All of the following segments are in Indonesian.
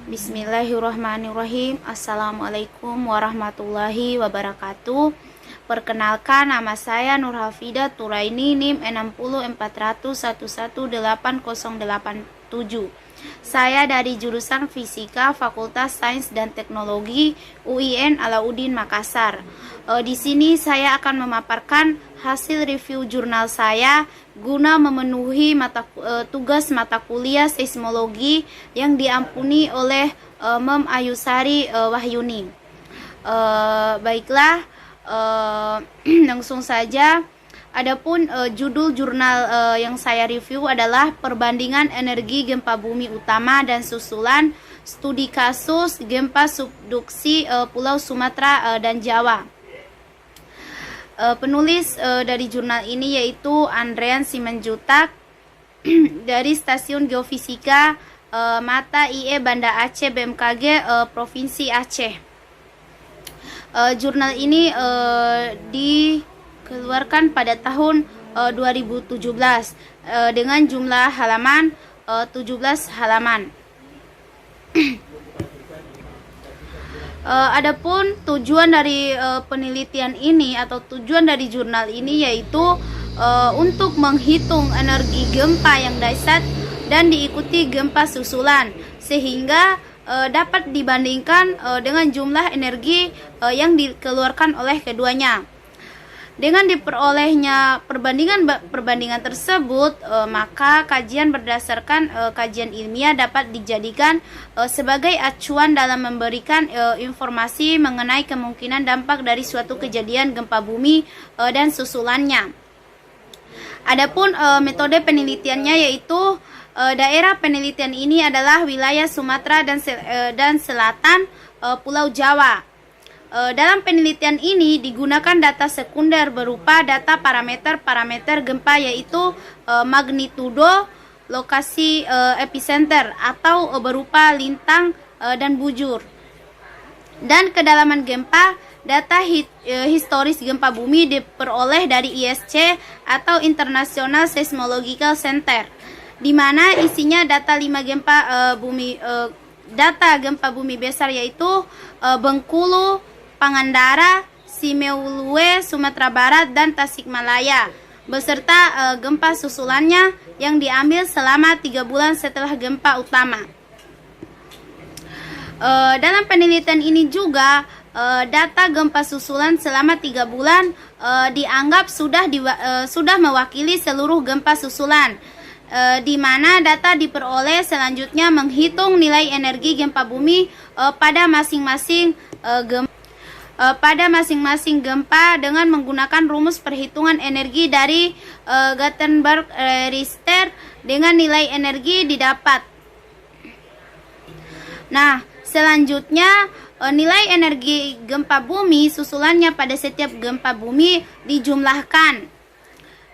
Bismillahirrahmanirrahim. Assalamualaikum warahmatullahi wabarakatuh. Perkenalkan, nama saya Nur Hafidah Turaini, NIM 6040118087. Saya dari jurusan Fisika Fakultas Sains dan Teknologi UIN Alauddin Makassar. Di sini saya akan memaparkan hasil review jurnal saya guna memenuhi tugas mata kuliah seismologi yang diampuni oleh Mem Ayusari Wahyuni. Baiklah, langsung saja. Adapun judul jurnal yang saya review adalah Perbandingan Energi Gempa Bumi Utama dan Susulan Studi Kasus Gempa Subduksi Pulau Sumatera dan Jawa. Penulis dari jurnal ini yaitu Andrean Simanjuntak dari Stasiun Geofisika Mata IE Banda Aceh BMKG Provinsi Aceh. Jurnal ini dikeluarkan pada tahun 2017 dengan jumlah halaman 17 halaman. Adapun tujuan dari penelitian ini atau tujuan dari jurnal ini yaitu untuk menghitung energi gempa yang dahsyat dan diikuti gempa susulan sehingga dapat dibandingkan dengan jumlah energi yang dikeluarkan oleh keduanya. Dengan diperolehnya perbandingan tersebut, maka kajian berdasarkan kajian ilmiah dapat dijadikan sebagai acuan dalam memberikan informasi mengenai kemungkinan dampak dari suatu kejadian gempa bumi dan susulannya. Adapun metode penelitiannya yaitu daerah penelitian ini adalah wilayah Sumatera dan selatan Pulau Jawa. Dalam penelitian ini digunakan data sekunder berupa data parameter gempa yaitu magnitudo, lokasi epicenter atau berupa lintang dan bujur. Dan kedalaman gempa, data historis gempa bumi diperoleh dari ISC atau International Seismological Center, di mana isinya data 5 gempa bumi besar yaitu Bengkulu, Pangandaran, Simeulue, Sumatera Barat, dan Tasikmalaya, beserta gempa susulannya yang diambil selama 3 bulan setelah gempa utama. Dalam penelitian ini juga data gempa susulan selama 3 bulan dianggap sudah mewakili seluruh gempa susulan, di mana data diperoleh selanjutnya menghitung nilai energi gempa bumi pada masing-masing gempa dengan menggunakan rumus perhitungan energi dari Gutenberg-Richter dengan nilai energi didapat. Nah, selanjutnya nilai energi gempa bumi susulannya pada setiap gempa bumi dijumlahkan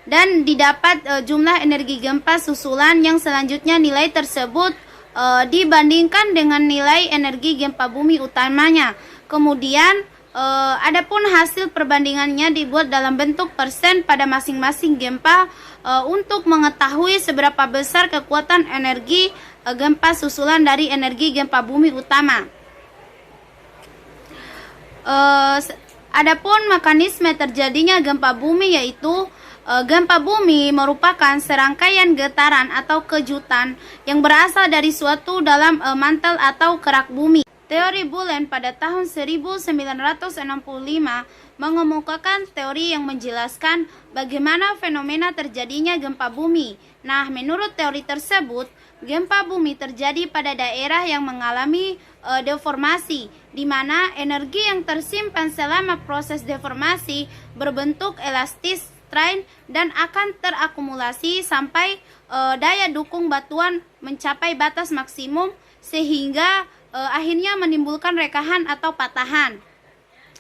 dan didapat jumlah energi gempa susulan yang selanjutnya nilai tersebut dibandingkan dengan nilai energi gempa bumi utamanya. Kemudian adapun hasil perbandingannya dibuat dalam bentuk persen pada masing-masing gempa untuk mengetahui seberapa besar kekuatan energi gempa susulan dari energi gempa bumi utama. Adapun mekanisme terjadinya gempa bumi yaitu gempa bumi merupakan serangkaian getaran atau kejutan yang berasal dari suatu dalam mantel atau kerak bumi. Teori Bullen pada tahun 1965 mengemukakan teori yang menjelaskan bagaimana fenomena terjadinya gempa bumi. Nah, menurut teori tersebut, gempa bumi terjadi pada daerah yang mengalami deformasi, di mana energi yang tersimpan selama proses deformasi berbentuk elastis strain dan akan terakumulasi sampai daya dukung batuan mencapai batas maksimum sehingga akhirnya menimbulkan rekahan atau patahan.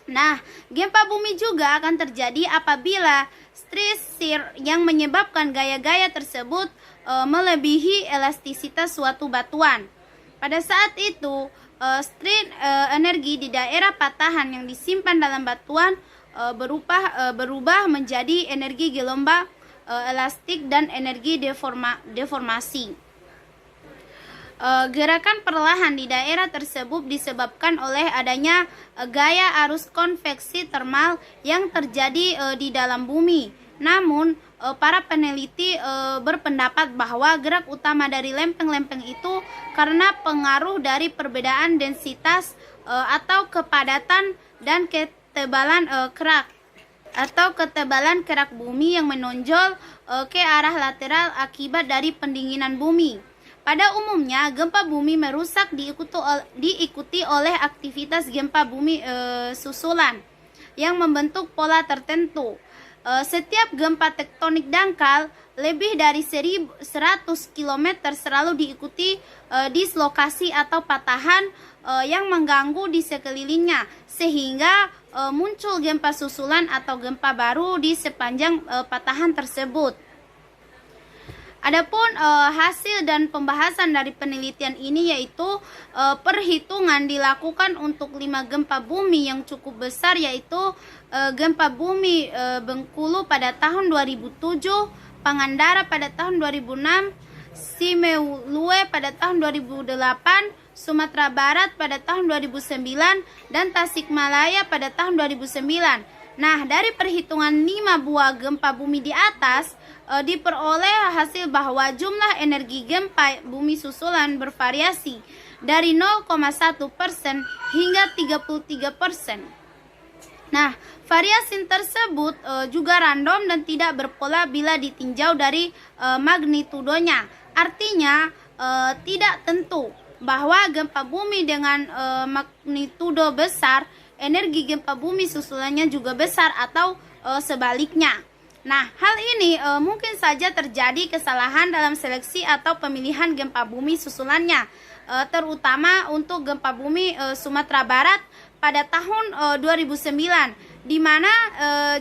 Nah, gempa bumi juga akan terjadi apabila stress shear yang menyebabkan gaya-gaya tersebut melebihi elastisitas suatu batuan. Pada saat itu, strain energi di daerah patahan yang disimpan dalam batuan berubah menjadi energi gelombang elastik dan energi deformasi. Gerakan perlahan di daerah tersebut disebabkan oleh adanya gaya arus konveksi termal yang terjadi di dalam bumi. Namun, para peneliti berpendapat bahwa gerak utama dari lempeng-lempeng itu karena pengaruh dari perbedaan densitas atau kepadatan dan ketebalan kerak bumi yang menonjol ke arah lateral akibat dari pendinginan bumi. Pada umumnya, gempa bumi merusak diikuti oleh aktivitas gempa bumi susulan yang membentuk pola tertentu. Setiap gempa tektonik dangkal lebih dari 100 km selalu diikuti dislokasi atau patahan yang mengganggu di sekelilingnya, sehingga muncul gempa susulan atau gempa baru di sepanjang patahan tersebut. Adapun hasil dan pembahasan dari penelitian ini yaitu perhitungan dilakukan untuk 5 gempa bumi yang cukup besar, yaitu gempa bumi Bengkulu pada tahun 2007, Pangandaran pada tahun 2006, Simeulue pada tahun 2008, Sumatera Barat pada tahun 2009, dan Tasikmalaya pada tahun 2009. Nah, dari perhitungan 5 buah gempa bumi di atas, diperoleh hasil bahwa jumlah energi gempa bumi susulan bervariasi dari 0,1% hingga 33%. Nah, variasi tersebut juga random dan tidak berpola bila ditinjau dari magnitudonya. Artinya, tidak tentu bahwa gempa bumi dengan magnitudo besar, energi gempa bumi susulannya juga besar atau sebaliknya. Nah, hal ini mungkin saja terjadi kesalahan dalam seleksi atau pemilihan gempa bumi susulannya, terutama untuk gempa bumi Sumatera Barat pada tahun 2009, di mana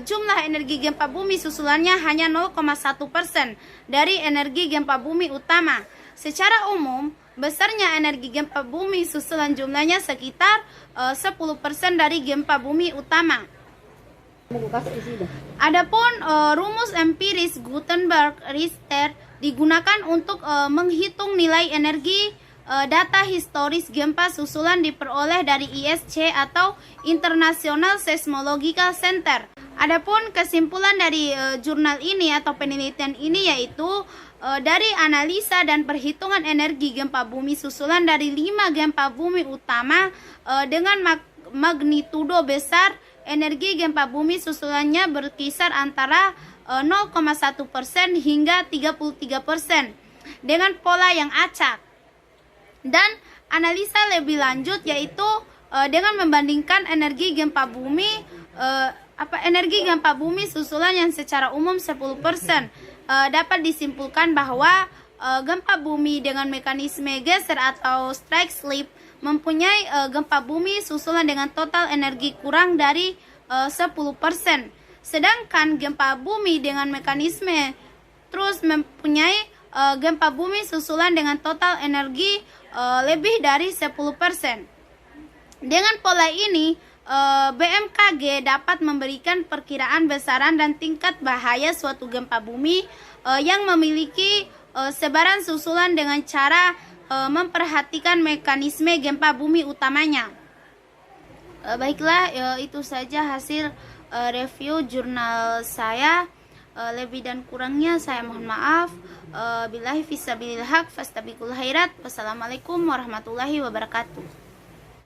jumlah energi gempa bumi susulannya hanya 0,1% dari energi gempa bumi utama. Secara umum, besarnya energi gempa bumi susulan jumlahnya sekitar 10% dari gempa bumi utama. Adapun rumus empiris Gutenberg-Richter digunakan untuk menghitung nilai energi. Data historis gempa susulan diperoleh dari ISC atau International Seismological Center. Adapun kesimpulan dari jurnal ini atau penelitian ini yaitu dari analisa dan perhitungan energi gempa bumi susulan dari 5 gempa bumi utama dengan magnitudo besar, energi gempa bumi susulannya berkisar antara 0,1% hingga 33% dengan pola yang acak. Dan analisa lebih lanjut yaitu dengan membandingkan energi gempa bumi susulan yang secara umum 10%, dapat disimpulkan bahwa gempa bumi dengan mekanisme geser atau strike slip mempunyai gempa bumi susulan dengan total energi kurang dari 10%. Sedangkan gempa bumi dengan mekanisme terus mempunyai gempa bumi susulan dengan total energi lebih dari 10%. Dengan pola ini, BMKG dapat memberikan perkiraan besaran dan tingkat bahaya suatu gempa bumi yang memiliki sebaran susulan dengan cara memperhatikan mekanisme gempa bumi utamanya. Baiklah, itu saja hasil review jurnal saya. Lebih dan kurangnya saya mohon maaf. Billahi fisabilil haq fastabiqul khairat. Wassalamualaikum warahmatullahi wabarakatuh.